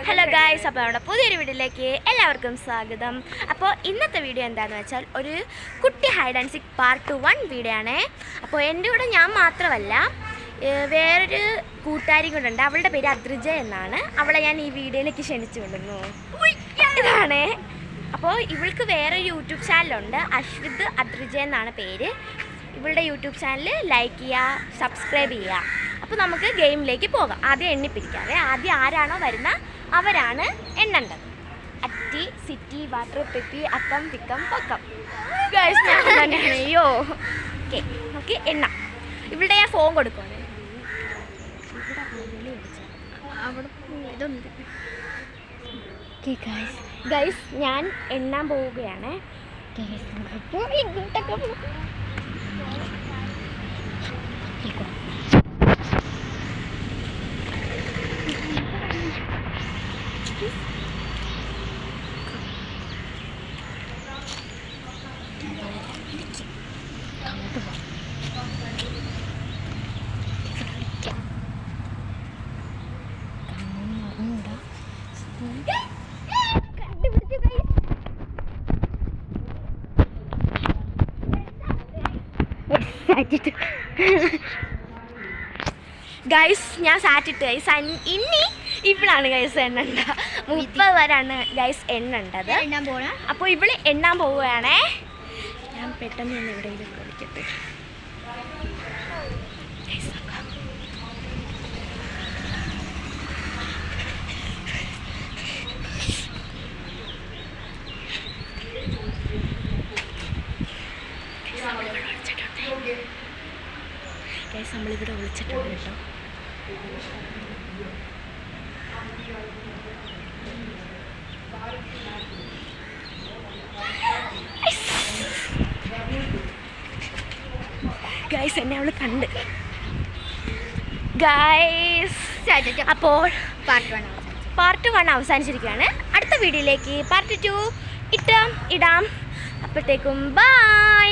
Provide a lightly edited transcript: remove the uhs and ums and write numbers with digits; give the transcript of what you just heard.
Hello guys, അപ്പോൾ നമ്മുടെ പുതിയൊരു വീഡിയോയിലേക്ക് എല്ലാവർക്കും സ്വാഗതം. അപ്പോൾ ഇന്നത്തെ വീഡിയോ എന്താണെന്ന് വെച്ചാൽ ഒരു കുട്ടി hide and seek part 1 video ആണ്. അപ്പോൾ എൻ്റെ കൂടെ ഞാൻ മാത്രമല്ല, വേറൊരു കൂട്ടുകാരി കൊണ്ടുണ്ട്. അവളുടെ പേര് അദ്രിജ എന്നാണ്. അവളെ ഞാൻ ഈ വീഡിയോയിലേക്ക് ക്ഷണിച്ചു കൊണ്ടുവന്നു. ഇതാണ്. അപ്പോൾ ഇവൾക്ക് വേറൊരു യൂട്യൂബ് ചാനലുണ്ട്, അശ്വിത് അദ്രിജ എന്നാണ് പേര്. ഇവളുടെ യൂട്യൂബ് ചാനൽ ലൈക്ക് ചെയ്യുക, സബ്സ്ക്രൈബ് ചെയ്യുക. അപ്പോൾ നമുക്ക് ഗെയിമിലേക്ക് പോകാം. ആദ്യം എണ്ണിപ്പിടിക്കാതെ, ആദ്യം ആരാണോ വരുന്ന അവരാണ് എണ്ണേണ്ടത്. അറ്റി, സിറ്റി, വാട്ടർ, പെപ്പി, അക്കം, പിക്കം, പൊക്കം. ഗൈസ് ഞാൻ തന്നെയാണ്. അയ്യോ, ഓക്കെ, നമുക്ക് എണ്ണാം. ഇവിടെ ഞാൻ ഫോൺ കൊടുക്കുവാണ്. ഗൈസ് ഞാൻ എണ്ണാൻ പോവുകയാണ്. ഗൈസ് ഞാൻ സാറ്റിട്ട് ഗൈസ് ഇനി ഇവളാണ് ഗൈസ് എണ്ണണ്ട. 30 വരാണ് ഗൈസ് എണ്ണേണ്ടത്. അപ്പോൾ ഇവള് എണ്ണാൻ പോവുകയാണേ. ഞാൻ പെട്ടെന്ന് തന്നെ എവിടെയെങ്കിലും കളിക്കട്ടെ. ഗൈസ് നമ്മളിവിടെ വിളിച്ചിട്ടുണ്ട് കേട്ടോ. ഗൈസ് എന്നെ അവള് കണ്ട്. ഗൈസ് അപ്പോൾ പാർട്ട് 1 അവസാനിച്ചിരിക്കുകയാണ്. അടുത്ത വീഡിയോയിലേക്ക് പാർട്ട് 2 ഇടാം. അപ്പോഴത്തേക്കും ബൈ.